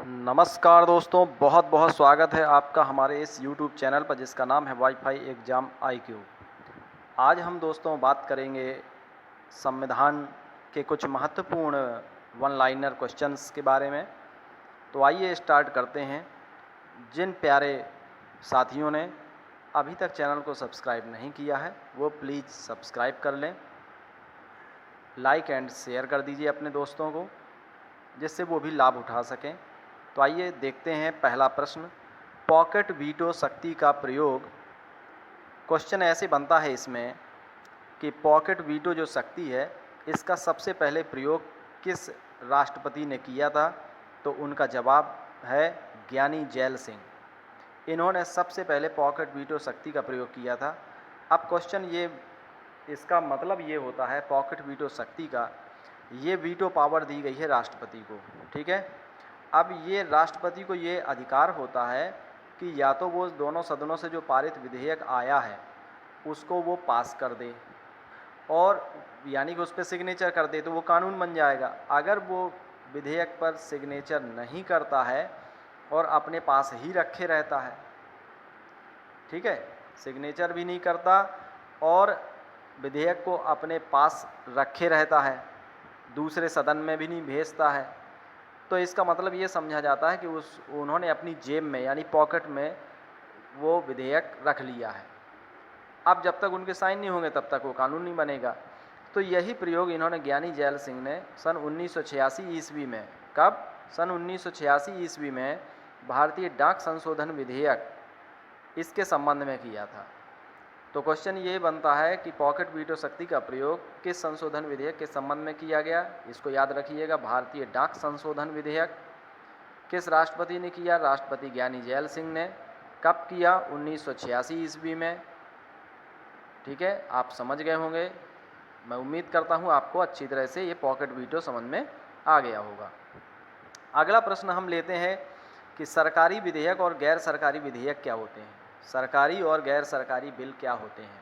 नमस्कार दोस्तों, बहुत बहुत स्वागत है आपका हमारे इस YouTube चैनल पर जिसका नाम है वाईफाई एग्ज़ाम IQ। आज हम दोस्तों बात करेंगे संविधान के कुछ महत्वपूर्ण वन लाइनर क्वेश्चंस के बारे में। तो आइए स्टार्ट करते हैं। जिन प्यारे साथियों ने अभी तक चैनल को सब्सक्राइब नहीं किया है वो प्लीज़ सब्सक्राइब कर लें, लाइक एंड शेयर कर दीजिए अपने दोस्तों को जिससे वो भी लाभ उठा सकें। तो आइए देखते हैं पहला प्रश्न, पॉकेट वीटो शक्ति का प्रयोग। क्वेश्चन ऐसे बनता है इसमें कि पॉकेट वीटो जो शक्ति है इसका सबसे पहले प्रयोग किस राष्ट्रपति ने किया था। तो उनका जवाब है ज्ञानी जैल सिंह। इन्होंने सबसे पहले पॉकेट वीटो शक्ति का प्रयोग किया था। अब क्वेश्चन ये, इसका मतलब ये होता है पॉकेट वीटो शक्ति का, ये वीटो पावर दी गई है राष्ट्रपति को, ठीक है। अब ये राष्ट्रपति को ये अधिकार होता है कि या तो वो दोनों सदनों से जो पारित विधेयक आया है उसको वो पास कर दे और यानी कि उस पर सिग्नेचर कर दे तो वो कानून बन जाएगा। अगर वो विधेयक पर सिग्नेचर नहीं करता है और अपने पास ही रखे रहता है, ठीक है, सिग्नेचर भी नहीं करता और विधेयक को अपने पास रखे रहता है, दूसरे सदन में भी नहीं भेजता है, तो इसका मतलब ये समझा जाता है कि उन्होंने अपनी जेब में यानी पॉकेट में वो विधेयक रख लिया है। अब जब तक उनके साइन नहीं होंगे तब तक वो कानून नहीं बनेगा। तो यही प्रयोग इन्होंने ज्ञानी जैल सिंह ने सन 1986 ईस्वी में, कब, सन 1986 ईस्वी में भारतीय डाक संशोधन विधेयक इसके संबंध में किया था। तो क्वेश्चन ये बनता है कि पॉकेट वीटो शक्ति का प्रयोग किस संशोधन विधेयक के संबंध में किया गया। इसको याद रखिएगा, भारतीय डाक संशोधन विधेयक। किस राष्ट्रपति ने किया, राष्ट्रपति ज्ञानी जैल सिंह ने। कब किया, 1986 ईस्वी में, ठीक है। आप समझ गए होंगे, मैं उम्मीद करता हूँ आपको अच्छी तरह से ये पॉकेट वीटो समझ में आ गया होगा। अगला प्रश्न हम लेते हैं कि सरकारी विधेयक और गैर सरकारी विधेयक क्या होते हैं। सरकारी और गैर सरकारी बिल क्या होते हैं।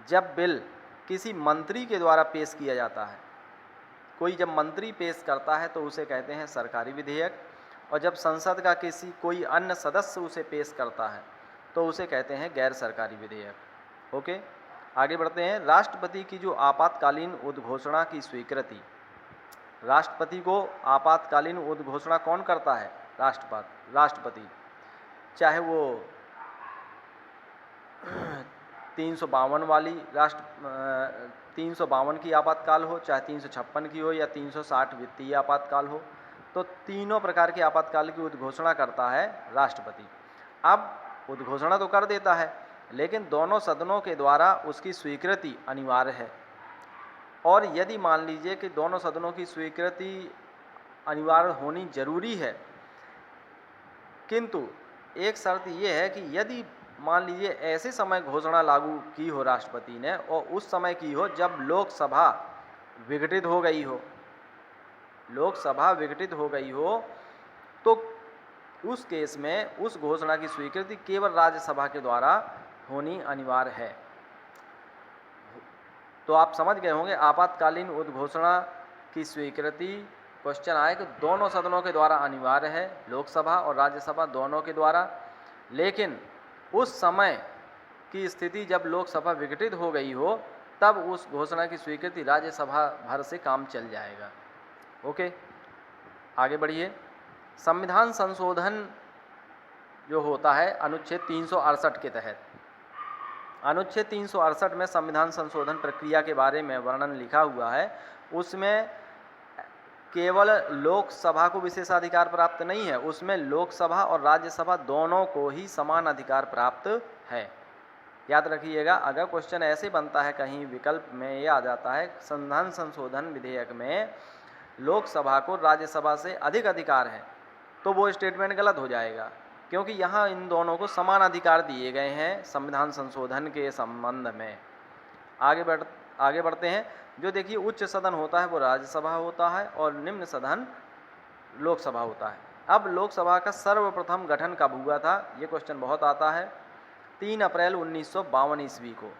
जब बिल किसी मंत्री के द्वारा पेश किया जाता है, कोई जब मंत्री पेश करता है तो उसे कहते हैं सरकारी विधेयक, और जब संसद का कोई अन्य सदस्य उसे पेश करता है तो उसे कहते हैं गैर सरकारी विधेयक। ओके, आगे बढ़ते हैं। राष्ट्रपति की जो आपातकालीन उद्घोषणा की स्वीकृति, राष्ट्रपति को आपातकालीन उद्घोषणा कौन करता है, राष्ट्रपति। चाहे वो 352 वाली 352 की आपातकाल हो, चाहे 356 की हो या 360 वित्तीय आपातकाल हो, तो तीनों प्रकार के आपातकाल की उद्घोषणा करता है राष्ट्रपति। अब उद्घोषणा तो कर देता है लेकिन दोनों सदनों के द्वारा उसकी स्वीकृति अनिवार्य है। और यदि मान लीजिए कि दोनों सदनों की स्वीकृति अनिवार्य होनी जरूरी है, किंतु एक शर्त यह है कि यदि मान लीजिए ऐसे समय घोषणा लागू की हो राष्ट्रपति ने और उस समय की हो जब लोकसभा विघटित हो गई हो, लोकसभा विघटित हो गई हो, तो उस केस में उस घोषणा की स्वीकृति केवल राज्यसभा के द्वारा होनी अनिवार्य है। तो आप समझ गए होंगे, आपातकालीन उद्घोषणा की स्वीकृति, क्वेश्चन आए कि दोनों सदनों के द्वारा अनिवार्य है, लोकसभा और राज्यसभा दोनों के द्वारा, लेकिन उस समय की स्थिति जब लोकसभा विघटित हो गई हो तब उस घोषणा की स्वीकृति राज्यसभा भर से काम चल जाएगा। ओके, आगे बढ़िए। संविधान संशोधन जो होता है अनुच्छेद 368 के तहत, अनुच्छेद 368 में संविधान संशोधन प्रक्रिया के बारे में वर्णन लिखा हुआ है। उसमें केवल लोकसभा को विशेषाधिकार प्राप्त नहीं है, उसमें लोकसभा और राज्यसभा दोनों को ही समान अधिकार प्राप्त है। याद रखिएगा, अगर क्वेश्चन ऐसे बनता है कहीं विकल्प में ये आ जाता है संविधान संशोधन विधेयक में लोकसभा को राज्यसभा से अधिक अधिकार है, तो वो स्टेटमेंट गलत हो जाएगा, क्योंकि यहाँ इन दोनों को समान अधिकार दिए गए हैं संविधान संशोधन के संबंध में। आगे बढ़ते हैं। जो देखिए, उच्च सदन होता है वो राज्यसभा होता है और निम्न सदन लोकसभा होता है। अब लोकसभा का सर्वप्रथम गठन कब हुआ था, ये क्वेश्चन बहुत आता है। 3 अप्रैल 1952 ईस्वी को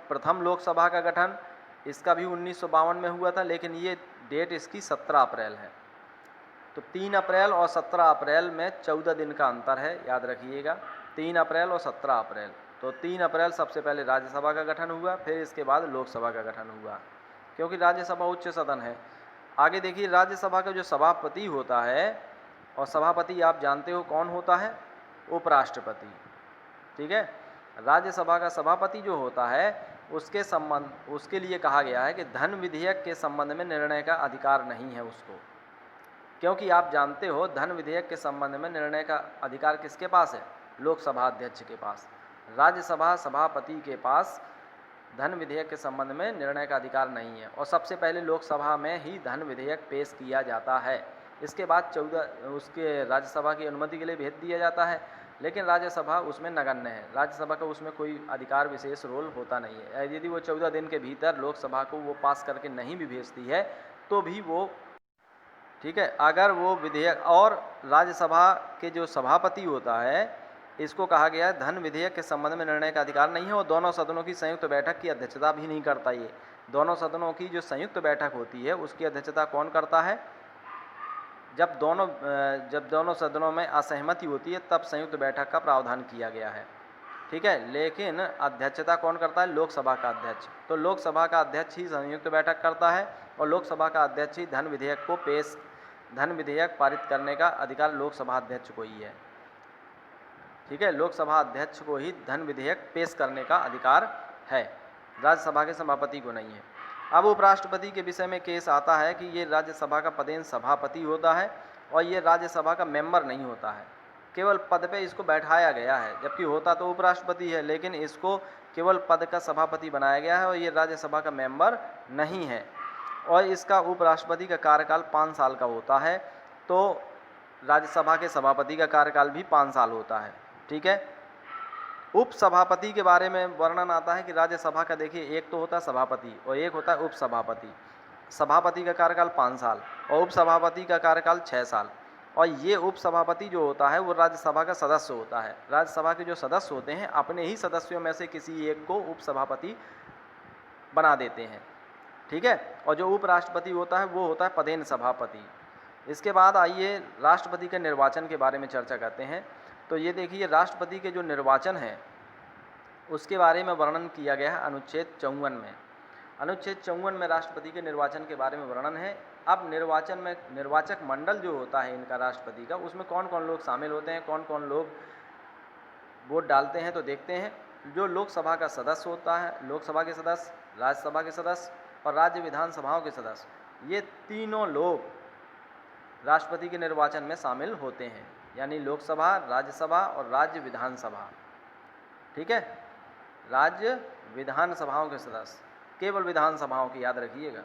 प्रथम लोकसभा का गठन, इसका भी 1952 में हुआ था, लेकिन ये डेट इसकी 17 अप्रैल है। तो 3 अप्रैल और 17 अप्रैल में 14 दिन का अंतर है, याद रखिएगा। 3 अप्रैल और 17 अप्रैल। तो 3 अप्रैल सबसे पहले राज्यसभा का गठन हुआ, फिर इसके बाद लोकसभा का गठन हुआ, क्योंकि राज्यसभा उच्च सदन है। आगे देखिए, राज्यसभा का जो सभापति होता है, और सभापति आप जानते हो कौन होता है? उपराष्ट्रपति। ठीक है। राज्यसभा का सभापति जो होता है उसके लिए कहा गया है कि धन विधेयक के संबंध में निर्णय का अधिकार नहीं है उसको, क्योंकि आप जानते हो धन विधेयक के संबंध में निर्णय का अधिकार किसके पास है? लोकसभा अध्यक्ष के पास। राज्यसभा सभापति के पास धन विधेयक के संबंध में निर्णय का अधिकार नहीं है, और सबसे पहले लोकसभा में ही धन विधेयक पेश किया जाता है। इसके बाद 14 उसके राज्यसभा की अनुमति के लिए भेज दिया जाता है, लेकिन राज्यसभा उसमें नगण्य है। राज्यसभा का उसमें कोई अधिकार विशेष रोल होता नहीं है। यदि वो 14 दिन के भीतर लोकसभा को वो पास करके नहीं भी भेजती है तो भी वो, ठीक है, अगर वो विधेयक, और राज्यसभा के जो सभापति होता है, इसको कहा गया है धन विधेयक के संबंध में निर्णय का अधिकार नहीं है, और दोनों सदनों की संयुक्त बैठक की अध्यक्षता भी नहीं करता। ये दोनों सदनों की जो संयुक्त बैठक होती है उसकी अध्यक्षता कौन करता है? जब दोनों सदनों में असहमति होती है तब संयुक्त बैठक का प्रावधान किया गया है। ठीक है, लेकिन अध्यक्षता कौन करता है? लोकसभा का अध्यक्ष। तो लोकसभा का अध्यक्ष ही संयुक्त बैठक करता है, और लोकसभा का अध्यक्ष ही धन विधेयक पारित करने का अधिकार लोकसभा अध्यक्ष को ही है। ठीक है, लोकसभा अध्यक्ष को ही धन विधेयक पेश करने का अधिकार है, राज्यसभा के सभापति को नहीं है। अब उपराष्ट्रपति के विषय में केस आता है कि ये राज्यसभा का पदेन सभापति होता है, और ये राज्यसभा का मेंबर नहीं होता है, केवल पद पे इसको बैठाया गया है, जबकि होता तो उपराष्ट्रपति है, लेकिन इसको केवल पद का सभापति बनाया गया है, और ये राज्यसभा का मेंबर नहीं है। और इसका उपराष्ट्रपति का कार्यकाल 5 साल का होता है, तो राज्यसभा के सभापति का कार्यकाल भी 5 साल होता है। ठीक है। उपसभापति के बारे में वर्णन आता है कि राज्यसभा का, देखिए, एक तो होता है सभापति और एक होता है उपसभापति। सभापति का कार्यकाल 5 साल और उपसभापति का कार्यकाल 6 साल। और ये उपसभापति जो होता है वो राज्यसभा का सदस्य होता है। राज्यसभा के जो सदस्य होते हैं अपने ही सदस्यों में से किसी एक को उपसभापति बना देते हैं। ठीक है। और जो उपराष्ट्रपति होता है वो होता है पदेन सभापति। इसके बाद आइए राष्ट्रपति के निर्वाचन के बारे में चर्चा करते हैं। तो ये देखिए, राष्ट्रपति के जो निर्वाचन है उसके बारे में वर्णन किया गया है अनुच्छेद 54 में। अनुच्छेद 54 में राष्ट्रपति के निर्वाचन के बारे में वर्णन है। अब निर्वाचन में निर्वाचक मंडल जो होता है इनका राष्ट्रपति का, उसमें कौन कौन लोग शामिल होते हैं, कौन कौन लोग वोट डालते हैं, तो देखते हैं। जो लोकसभा का सदस्य होता है, लोकसभा के सदस्य, राज्यसभा के सदस्य और राज्य विधानसभाओं के सदस्य, ये तीनों लोग राष्ट्रपति के निर्वाचन में शामिल होते हैं, यानी लोकसभा, राज्यसभा और राज्य विधानसभा। ठीक है, राज्य विधानसभाओं के सदस्य, केवल विधानसभाओं की, याद रखिएगा।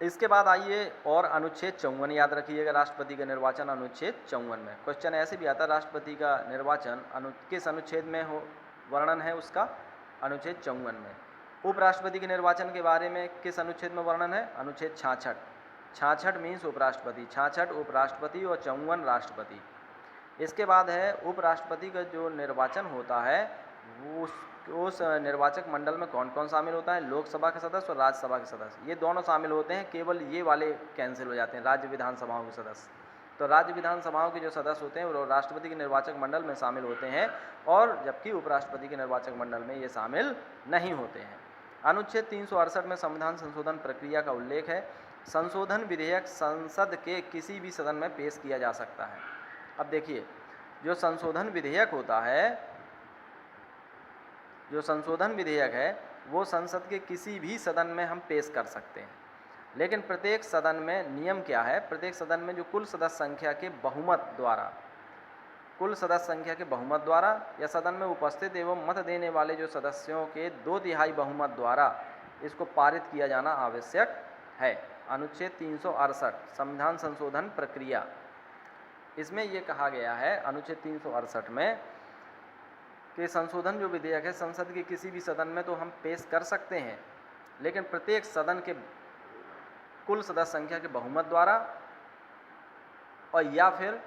इसके बाद आइए और अनुच्छेद 54 याद रखिएगा, राष्ट्रपति का निर्वाचन अनुच्छेद 54 में। क्वेश्चन ऐसे भी आता है, राष्ट्रपति का निर्वाचन किस अनुच्छेद में हो, वर्णन है उसका अनुच्छेद 54 में। उपराष्ट्रपति के निर्वाचन के बारे में किस अनुच्छेद में वर्णन है? अनुच्छेद 66। 66 मीन्स उपराष्ट्रपति, 66 उपराष्ट्रपति और 54 राष्ट्रपति। इसके बाद है उपराष्ट्रपति का जो निर्वाचन होता है उस निर्वाचक मंडल में कौन कौन शामिल होता है? लोकसभा के सदस्य और राज्यसभा के सदस्य, ये दोनों शामिल होते हैं। केवल ये वाले कैंसिल हो जाते हैं, राज्य विधानसभाओं के सदस्य। तो राज्य विधानसभाओं के जो सदस्य होते हैं वो राष्ट्रपति के निर्वाचक मंडल में शामिल होते हैं, और जबकि उपराष्ट्रपति के निर्वाचक मंडल में ये शामिल नहीं होते हैं। अनुच्छेद 368 में संविधान संशोधन प्रक्रिया का उल्लेख है। संशोधन विधेयक संसद के किसी भी सदन में पेश किया जा सकता है। अब देखिए, जो संशोधन विधेयक होता है, जो संशोधन विधेयक है वो संसद के किसी भी सदन में हम पेश कर सकते हैं, लेकिन प्रत्येक सदन में नियम क्या है? प्रत्येक सदन में जो कुल सदस्य संख्या के बहुमत द्वारा या सदन में उपस्थित एवं मत देने वाले जो सदस्यों के 2/3 बहुमत द्वारा इसको पारित किया जाना आवश्यक है। अनुच्छेद 368 संविधान संशोधन प्रक्रिया, इसमें ये कहा गया है अनुच्छेद 368 में कि संशोधन जो विधेयक है संसद के किसी भी सदन में तो हम पेश कर सकते हैं, लेकिन प्रत्येक सदन के कुल सदस्य संख्या के बहुमत द्वारा और या फिर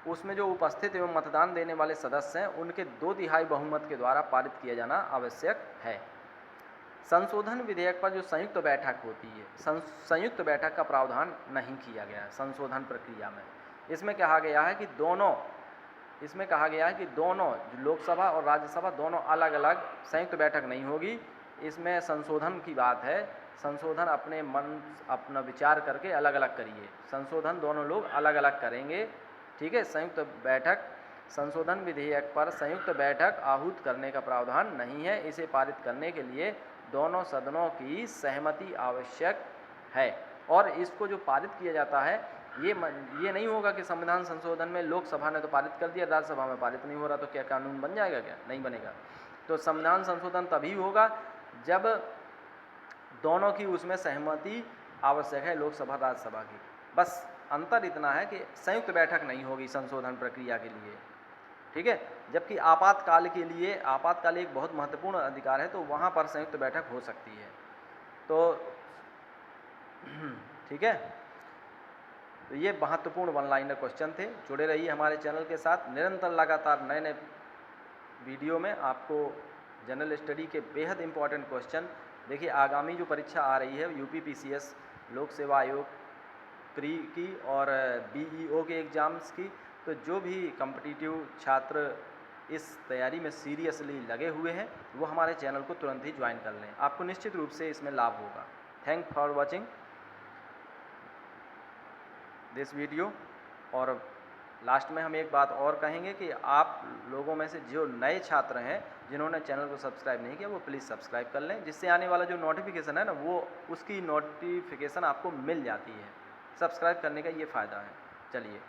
उसमें जो उपस्थित एवं मतदान देने वाले सदस्य हैं उनके 2/3 बहुमत के द्वारा पारित किया जाना आवश्यक है। संशोधन विधेयक पर जो संयुक्त बैठक होती है, संयुक्त बैठक का प्रावधान नहीं किया गया है संशोधन प्रक्रिया में। इसमें कहा गया है कि दोनों लोकसभा और राज्यसभा दोनों अलग अलग संयुक्त बैठक नहीं होगी। इसमें संशोधन की बात है, संशोधन अपना विचार करके अलग अलग करिए, संशोधन दोनों लोग अलग अलग करेंगे, ठीक है। संशोधन विधेयक पर संयुक्त बैठक आहूत करने का प्रावधान नहीं है। इसे पारित करने के लिए दोनों सदनों की सहमति आवश्यक है। और इसको जो पारित किया जाता है ये नहीं होगा कि संविधान संशोधन में लोकसभा ने तो पारित कर दिया, राज्यसभा में पारित नहीं हो रहा, तो क्या कानून बन जाएगा? क्या नहीं बनेगा। तो संविधान संशोधन तभी होगा जब दोनों की उसमें सहमति आवश्यक है, लोकसभा राज्यसभा की। बस अंतर इतना है कि संयुक्त बैठक नहीं होगी संशोधन प्रक्रिया के लिए, ठीक है। जबकि आपातकाल के लिए, आपातकाल एक बहुत महत्वपूर्ण अधिकार है, तो वहाँ पर संयुक्त बैठक हो सकती है। तो ठीक है, तो ये महत्वपूर्ण वन लाइनर क्वेश्चन थे। जुड़े रहिए हमारे चैनल के साथ, निरंतर लगातार नए नए वीडियो में आपको जनरल स्टडी के बेहद इम्पॉर्टेंट क्वेश्चन। देखिए आगामी जो परीक्षा आ रही है यूपी पीसीएस लोक सेवा आयोग प्री की और बीईओ के एग्ज़ाम्स की, तो जो भी कॉम्पिटिटिव छात्र इस तैयारी में सीरियसली लगे हुए हैं वो हमारे चैनल को तुरंत ही ज्वाइन कर लें, आपको निश्चित रूप से इसमें लाभ होगा। Thank for watching this video. और लास्ट में हम एक बात और कहेंगे कि आप लोगों में से जो नए छात्र हैं जिन्होंने चैनल को सब्सक्राइब नहीं किया वो प्लीज़ सब्सक्राइब कर लें, जिससे आने वाला जो नोटिफिकेशन है ना वो उसकी नोटिफिकेशन आपको मिल जाती है। सब्सक्राइब करने का ये फ़ायदा है। चलिए।